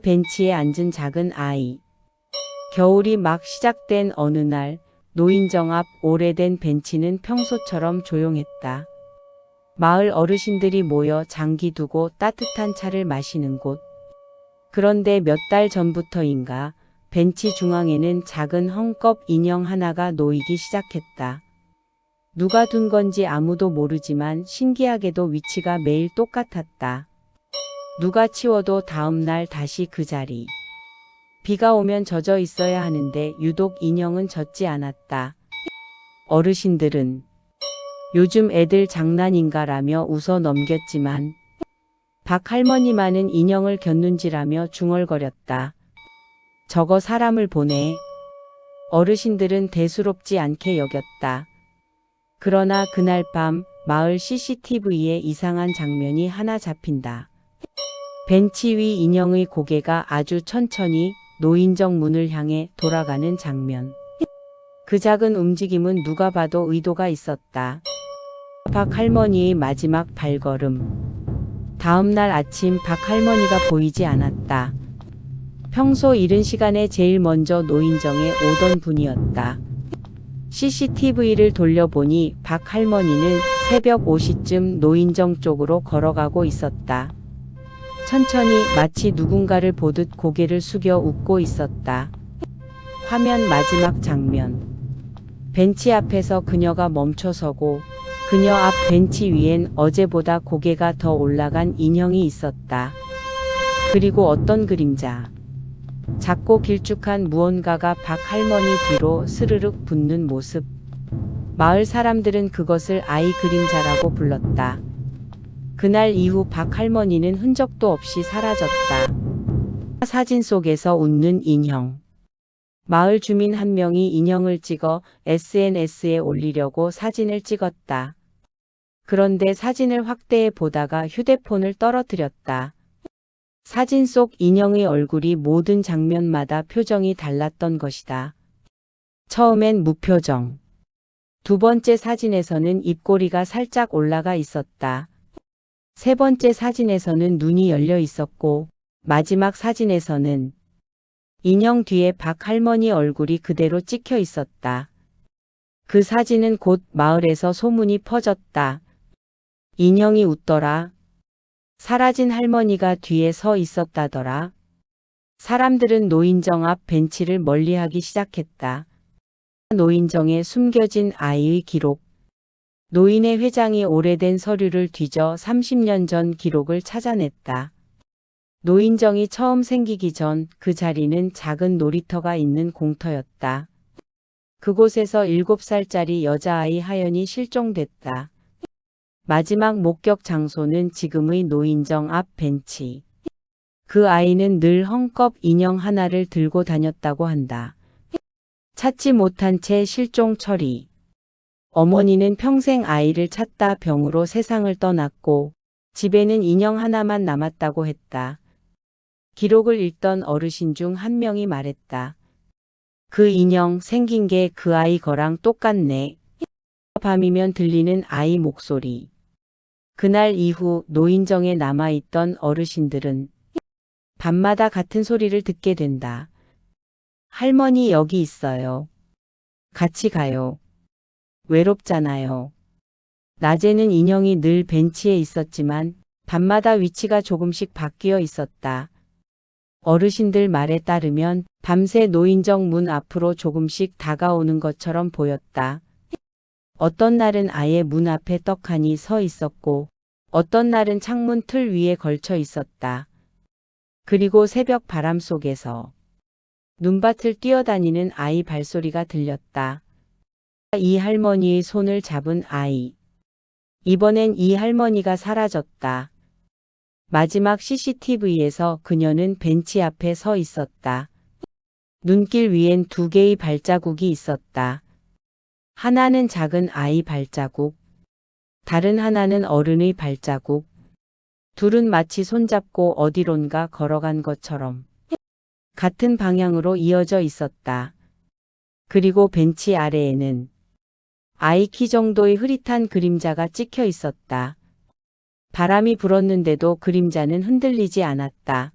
벤치에 앉은 작은 아이. 겨울이 막 시작된 어느 날 노인정 앞 오래된 벤치는 평소처럼 조용했다. 마을 어르신들이 모여 장기 두고 따뜻한 차를 마시는 곳. 그런데 몇 달 전부터인가 벤치 중앙에는 작은 헝겊 인형 하나가 놓이기 시작했다. 누가 둔 건지 아무도 모르지만 신기하게도 위치가 매일 똑같았다. 누가 치워도 다음 날 다시 그 자리. 비가 오면 젖어 있어야 하는데 유독 인형은 젖지 않았다. 어르신들은 요즘 애들 장난인가라며 웃어 넘겼지만 박 할머니만은 인형을 겼는지라며 중얼거렸다. 저거 사람을 보내. 어르신들은 대수롭지 않게 여겼다. 그러나 그날 밤 마을 CCTV에 이상한 장면이 하나 잡힌다. 벤치 위 인형의 고개가 아주 천천히 노인정 문을 향해 돌아가는 장면. 그 작은 움직임은 누가 봐도 의도가 있었다. 박 할머니의 마지막 발걸음. 다음 날 아침 박 할머니가 보이지 않았다. 평소 이른 시간에 제일 먼저 노인정에 오던 분이었다. CCTV를 돌려보니 박 할머니는 새벽 5시쯤 노인정 쪽으로 걸어가고 있었다. 천천히 마치 누군가를 보듯 고개를 숙여 웃고 있었다. 화면 마지막 장면. 벤치 앞에서 그녀가 멈춰서고 그녀 앞 벤치 위엔 어제보다 고개가 더 올라간 인형이 있었다. 그리고 어떤 그림자. 작고 길쭉한 무언가가 박 할머니 뒤로 스르륵 붙는 모습. 마을 사람들은 그것을 아이 그림자라고 불렀다. 그날 이후 박 할머니는 흔적도 없이 사라졌다. 사진 속에서 웃는 인형. 마을 주민 한 명이 인형을 찍어 SNS에 올리려고 사진을 찍었다. 그런데 사진을 확대해 보다가 휴대폰을 떨어뜨렸다. 사진 속 인형의 얼굴이 모든 장면마다 표정이 달랐던 것이다. 처음엔 무표정. 두 번째 사진에서는 입꼬리가 살짝 올라가 있었다. 세 번째 사진에서는 눈이 열려 있었고 마지막 사진에서는 인형 뒤에 박 할머니 얼굴이 그대로 찍혀 있었다. 그 사진은 곧 마을에서 소문이 퍼졌다. 인형이 웃더라. 사라진 할머니가 뒤에 서 있었다더라. 사람들은 노인정 앞 벤치를 멀리하기 시작했다. 노인정에 숨겨진 아이의 기록. 노인의 회장이 오래된 서류를 뒤져 30년 전 기록을 찾아냈다. 노인정이 처음 생기기 전 그 자리는 작은 놀이터가 있는 공터였다. 그곳에서 7살짜리 여자아이 하연이 실종됐다. 마지막 목격 장소는 지금의 노인정 앞 벤치. 그 아이는 늘 헝겊 인형 하나를 들고 다녔다고 한다. 찾지 못한 채 실종 처리. 어머니는 평생 아이를 찾다 병으로 세상을 떠났고 집에는 인형 하나만 남았다고 했다. 기록을 읽던 어르신 중 한 명이 말했다. 그 인형 생긴 게 그 아이 거랑 똑같네. 밤이면 들리는 아이 목소리. 그날 이후 노인정에 남아있던 어르신들은 밤마다 같은 소리를 듣게 된다. 할머니 여기 있어요. 같이 가요. 외롭잖아요. 낮에는 인형이 늘 벤치에 있었지만 밤마다 위치가 조금씩 바뀌어 있었다. 어르신들 말에 따르면 밤새 노인정 문 앞으로 조금씩 다가오는 것처럼 보였다. 어떤 날은 아예 문 앞에 떡하니 서 있었고 어떤 날은 창문 틀 위에 걸쳐 있었다. 그리고 새벽 바람 속에서 눈밭을 뛰어다니는 아이 발소리가 들렸다. 이 할머니의 손을 잡은 아이. 이번엔 이 할머니가 사라졌다. 마지막 CCTV에서 그녀는 벤치 앞에 서 있었다. 눈길 위엔 2개의 발자국이 있었다. 하나는 작은 아이 발자국, 다른 하나는 어른의 발자국. 둘은 마치 손잡고 어디론가 걸어간 것처럼 같은 방향으로 이어져 있었다. 그리고 벤치 아래에는 아이 키 정도의 흐릿한 그림자가 찍혀 있었다. 바람이 불었는데도 그림자는 흔들리지 않았다.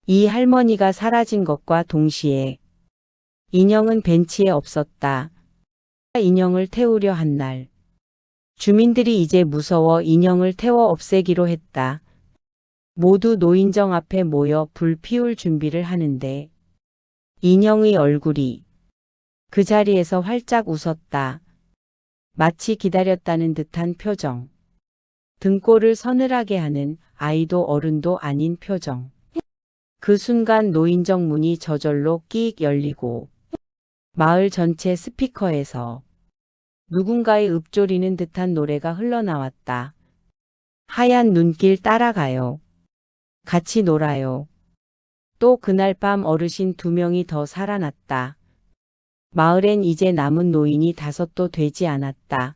이 할머니가 사라진 것과 동시에 인형은 벤치에 없었다. 인형을 태우려 한 날, 주민들이 이제 무서워 인형을 태워 없애기로 했다. 모두 노인정 앞에 모여 불 피울 준비를 하는데 인형의 얼굴이 그 자리에서 활짝 웃었다. 마치 기다렸다는 듯한 표정. 등골을 서늘하게 하는 아이도 어른도 아닌 표정. 그 순간 노인정 문이 저절로 끼익 열리고 마을 전체 스피커에서 누군가의 읊조리는 듯한 노래가 흘러나왔다. 하얀 눈길 따라가요. 같이 놀아요. 또 그날 밤 어르신 2명이 더 살아났다. 마을엔 이제 남은 노인이 5도 되지 않았다.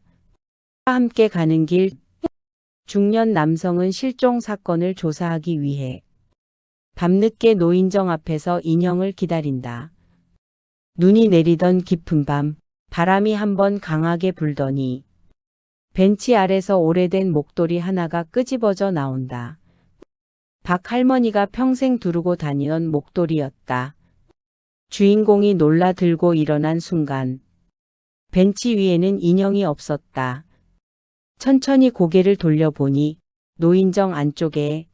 함께 가는 길, 중년 남성은 실종 사건을 조사하기 위해 밤늦게 노인정 앞에서 인형을 기다린다. 눈이 내리던 깊은 밤, 바람이 한번 강하게 불더니 벤치 아래서 오래된 목도리 하나가 끄집어져 나온다. 박 할머니가 평생 두르고 다니던 목도리였다. 주인공이 놀라 들고 일어난 순간 벤치 위에는 인형이 없었다. 천천히 고개를 돌려보니 노인정 안쪽에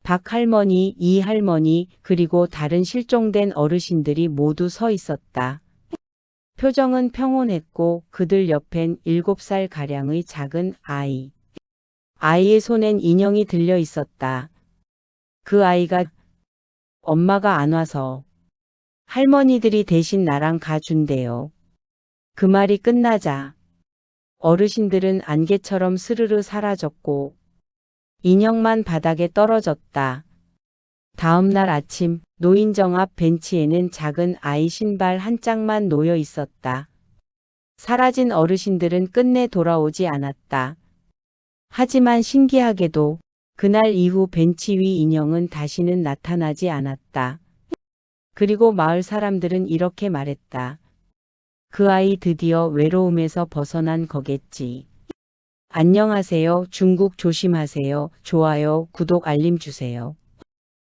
박 할머니, 이 할머니, 그리고 다른 실종된 어르신들이 모두 서 있었다. 표정은 평온했고 그들 옆엔 7살 가량의 작은 아이. 아이의 손엔 인형이 들려 있었다. 그 아이가 엄마가 안 와서 할머니들이 대신 나랑 가준대요. 그 말이 끝나자 어르신들은 안개처럼 스르르 사라졌고 인형만 바닥에 떨어졌다. 다음 날 아침 노인정 앞 벤치에는 작은 아이 신발 한 짝만 놓여 있었다. 사라진 어르신들은 끝내 돌아오지 않았다. 하지만 신기하게도 그날 이후 벤치 위 인형은 다시는 나타나지 않았다. 그리고 마을 사람들은 이렇게 말했다. 그 아이 드디어 외로움에서 벗어난 거겠지. 안녕하세요. 중국 조심하세요. 좋아요, 구독, 알림 주세요.